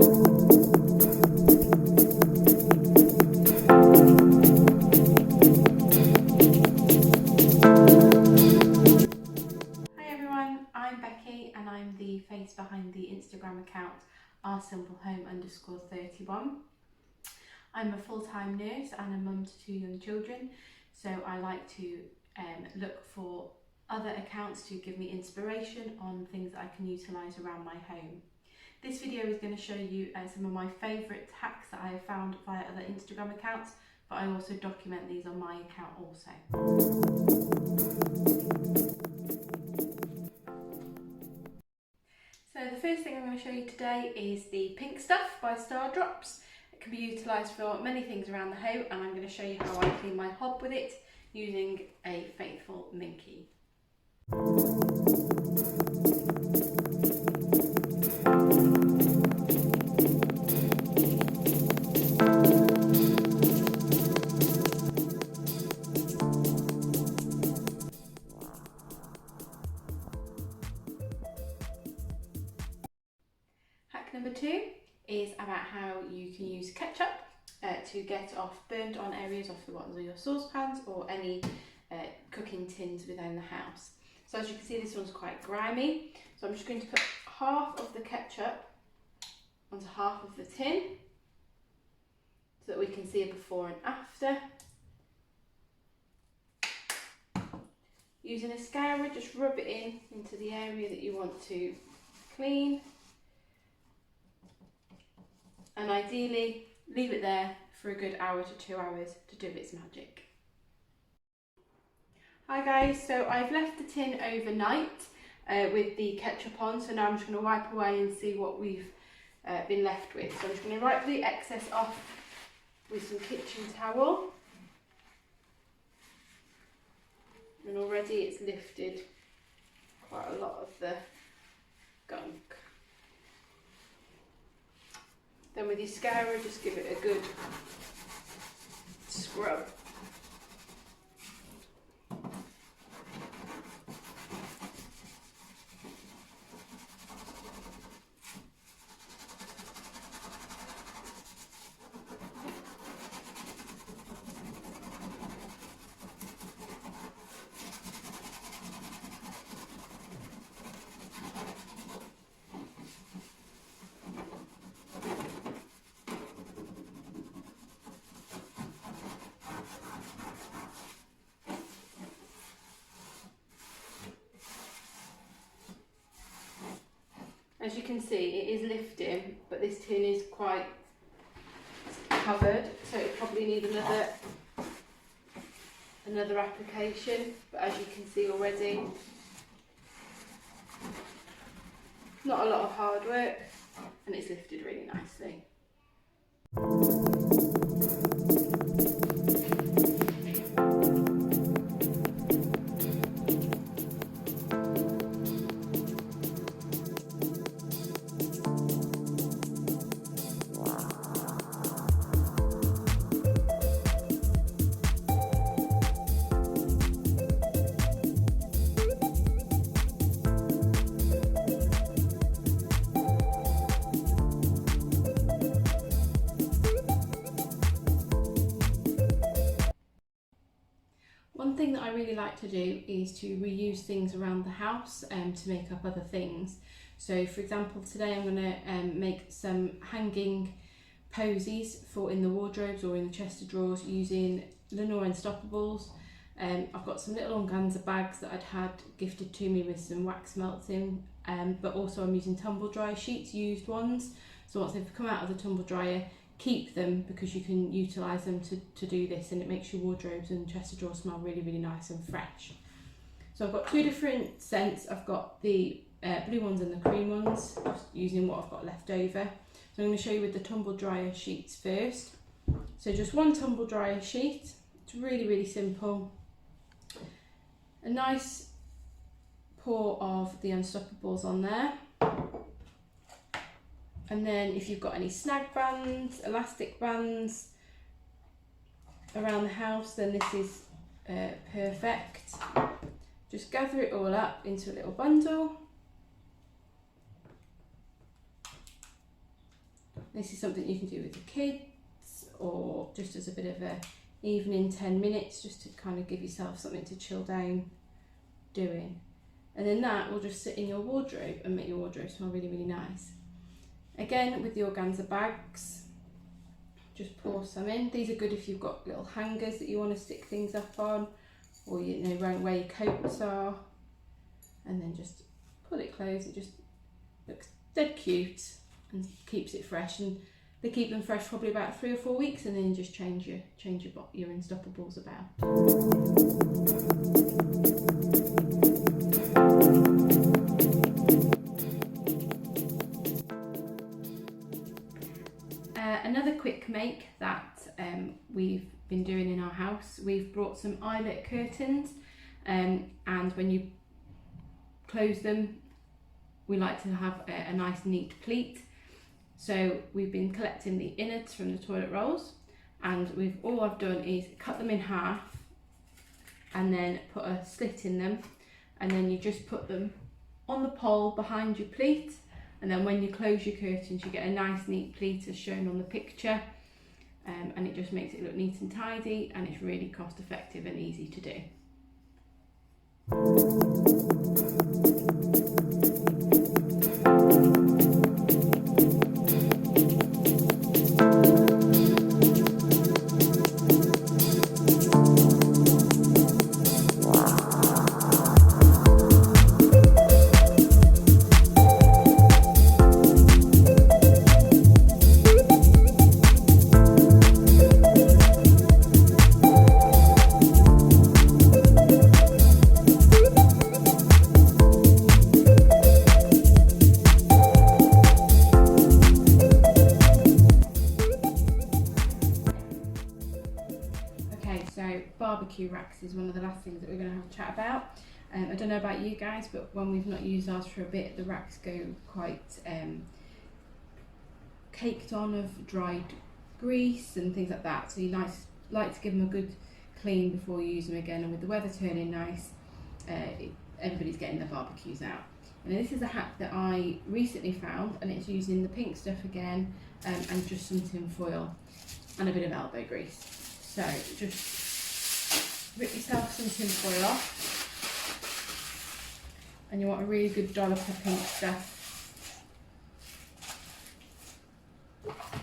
And I'm the face behind the Instagram account rsimplehome_31. I'm a full-time nurse and a mum to 2 young children, so I like to look for other accounts to give me inspiration on things that I can utilise around my home. This video is going to show you some of my favourite hacks that I have found via other Instagram accounts, but I also document these on my account also. So the first thing I'm going to show you today is the Pink Stuff by Star Drops. It can be utilised for many things around the home, and I'm going to show you how I clean my hob with it using a faithful minky. Hack number 2 is about how you can use ketchup to get off burnt on areas off the bottoms of your saucepans or any cooking tins within the house. So as you can see, this one's quite grimy, so I'm just going to put half of the ketchup onto half of the tin so that we can see a before and after. Using a scourer, just rub it into the area that you want to clean. And ideally, leave it there for a good hour to 2 hours to do its magic. Hi guys, so I've left the tin overnight with the ketchup on, so now I'm just going to wipe away and see what we've been left with. So I'm just going to wipe the excess off with some kitchen towel. And already it's lifted quite a lot of the gunk. Then with your scourer, just give it a good scrub. As you can see, it is lifting, but this tin is quite covered, so it probably needs another application. But as you can see already, not a lot of hard work, and it's lifted really nicely. One thing that I really like to do is to reuse things around the house to make up other things. So for example, today I'm going to make some hanging posies for in the wardrobes or in the chest of drawers using Lenore Unstoppables. I've got some little organza bags that I'd had gifted to me with some wax melts in, but also I'm using tumble dryer sheets, used ones. So once they've come out of the tumble dryer, keep them because you can utilise them to do this, and it makes your wardrobes and chest of drawers smell really, really nice and fresh. So I've got 2 different scents. I've got the blue ones and the cream ones, just using what I've got left over. So I'm going to show you with the tumble dryer sheets first. So just 1 tumble dryer sheet. It's really, really simple. A nice pour of the Unstoppables on there. And then if you've got any snag bands, elastic bands around the house, then this is perfect. Just gather it all up into a little bundle. This is something you can do with your kids or just as a bit of a evening 10 minutes, just to kind of give yourself something to chill down doing. And then that will just sit in your wardrobe and make your wardrobe smell really, really nice. Again, with the organza bags, just pour some in. These are good if you've got little hangers that you want to stick things up on, or you know where your coats are, and then just pull it closed. It just looks dead cute and keeps it fresh, and they keep them fresh probably about 3 or 4 weeks, and then you just change your Unstoppables about. Another quick make that we've been doing in our house, we've brought some eyelet curtains, and when you close them, we like to have a nice neat pleat. So we've been collecting the innards from the toilet rolls, and all I've done is cut them in half and then put a slit in them, and then you just put them on the pole behind your pleat, and then when you close your curtains you get a nice neat pleat as shown on the picture, and it just makes it look neat and tidy, and it's really cost effective and easy to do. Barbecue racks is one of the last things that we're going to have a chat about. I don't know about you guys, but when we've not used ours for a bit, the racks go quite caked on of dried grease and things like that, so you like to give them a good clean before you use them again. And with the weather turning nice, everybody's getting their barbecues out. And this is a hack that I recently found, and it's using the pink stuff again, and just some tin foil and a bit of elbow grease. So just rip yourself some tin foil off, and you want a really good dollop of pink stuff,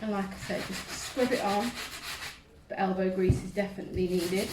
and like I said, just scrub it on, but elbow grease is definitely needed.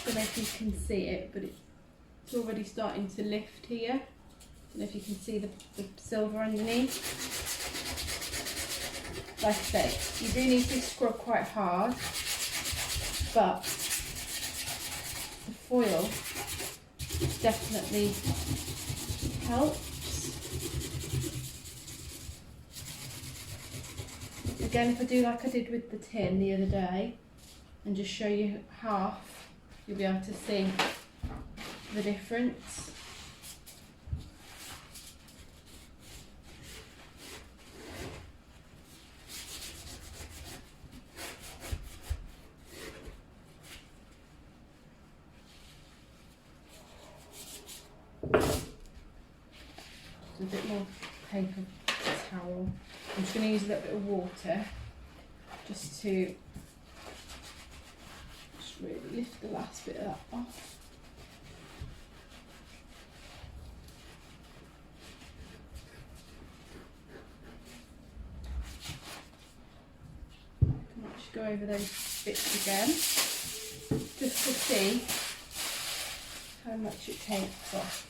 I don't know if you can see it, but it's already starting to lift here. I don't know if you can see the silver underneath. Like I say, you do need to scrub quite hard, but the foil definitely helps. Again, if I do like I did with the tin the other day and just show you half, you'll be able to see the difference. Just a bit more paper towel. I'm just going to use a little bit of water just to really lift the last bit of that off. I can actually go over those bits again just to see how much it takes off.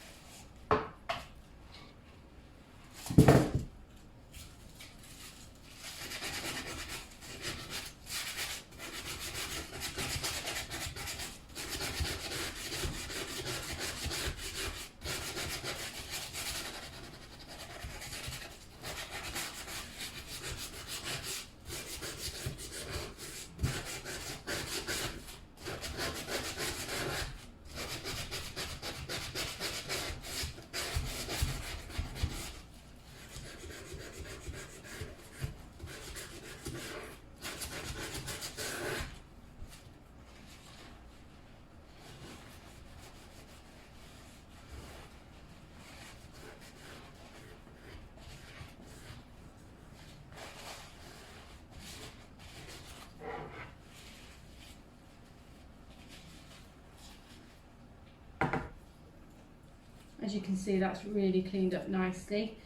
as you can see, that's really cleaned up nicely.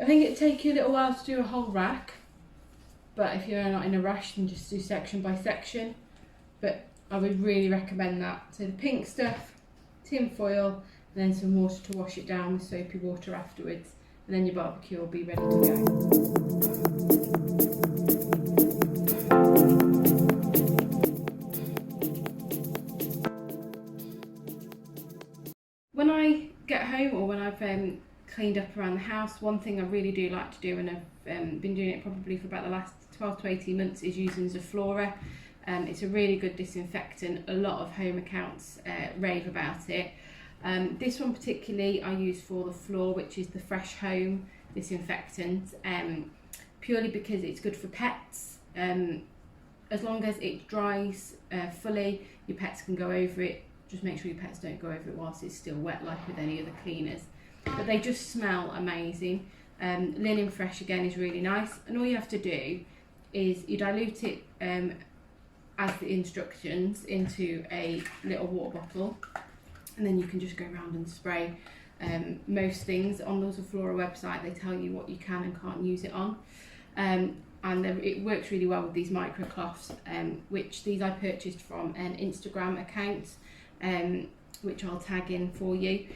I think it'd take you a little while to do a whole rack, but if you're not in a rush, then just do section by section. But I would really recommend that. So the pink stuff, tin foil, and then some water to wash it down with soapy water afterwards, and then your barbecue will be ready to go. When I get home, or when I've cleaned up around the house, one thing I really do like to do, and I've been doing it probably for about the last 12 to 18 months, is using Zoflora. It's a really good disinfectant. A lot of home accounts rave about it. This one particularly I use for the floor, which is the Fresh Home disinfectant, purely because it's good for pets. As long as it dries fully, your pets can go over it. Just make sure your pets don't go over it whilst it's still wet, like with any other cleaners. But they just smell amazing. Linen Fresh again is really nice, and all you have to do is you dilute it as the instructions into a little water bottle, and then you can just go around and spray most things. On the Zoflora website, they tell you what you can and can't use it on, and it works really well with these microcloths, which these I purchased from an Instagram account, which I'll tag in for you.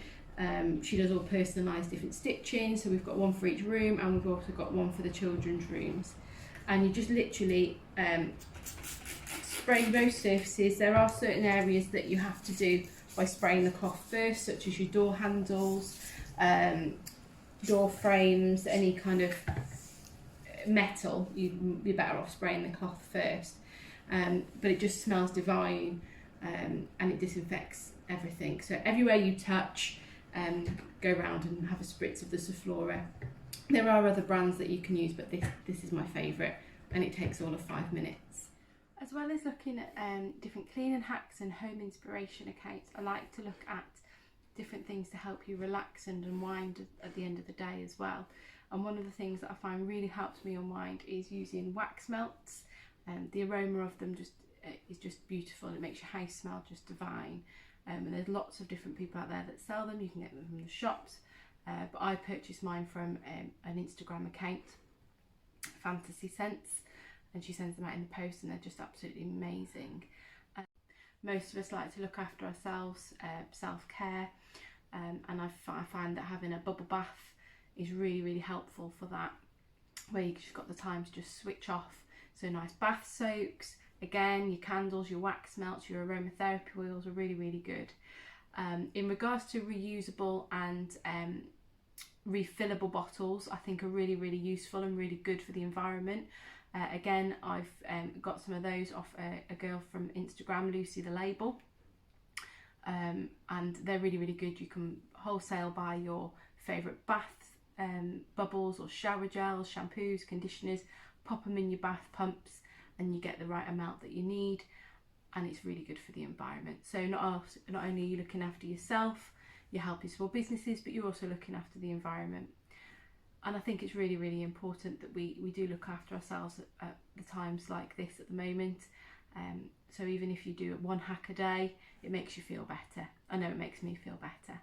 She does all personalised different stitching, so we've got one for each room, and we've also got one for the children's rooms. And you just literally spray most surfaces. There are certain areas that you have to do by spraying the cloth first, such as your door handles, door frames, any kind of metal. You'd be better off spraying the cloth first. But it just smells divine, and it disinfects everything. So everywhere you touch, go around and have a spritz of the Zoflora. There are other brands that you can use, but this is my favourite, and it takes all of 5 minutes. As well as looking at different cleaning hacks and home inspiration accounts, I like to look at different things to help you relax and unwind at the end of the day as well. And one of the things that I find really helps me unwind is using wax melts. The aroma of them is just beautiful. It makes your house smell just divine. And there's lots of different people out there that sell them. You can get them from the shops, but I purchased mine from an Instagram account, Fantasy Scents, and she sends them out in the post, and they're just absolutely amazing. Most of us like to look after ourselves, self-care, and I find that having a bubble bath is really, really helpful for that, where you've just got the time to just switch off. So nice bath soaks. Again, your candles, your wax melts, your aromatherapy oils are really, really good. In regards to reusable and refillable bottles, I think are really, really useful and really good for the environment. Again, I've got some of those off a girl from Instagram, Lucy the Label, and they're really, really good. You can wholesale buy your favourite bath bubbles or shower gels, shampoos, conditioners, pop them in your bath pumps, and you get the right amount that you need, and it's really good for the environment. So not only are you looking after yourself, you're helping small businesses, but you're also looking after the environment. And I think it's really, really important that we do look after ourselves at the times like this at the moment. So even if you do one hack a day, it makes you feel better. I know it makes me feel better.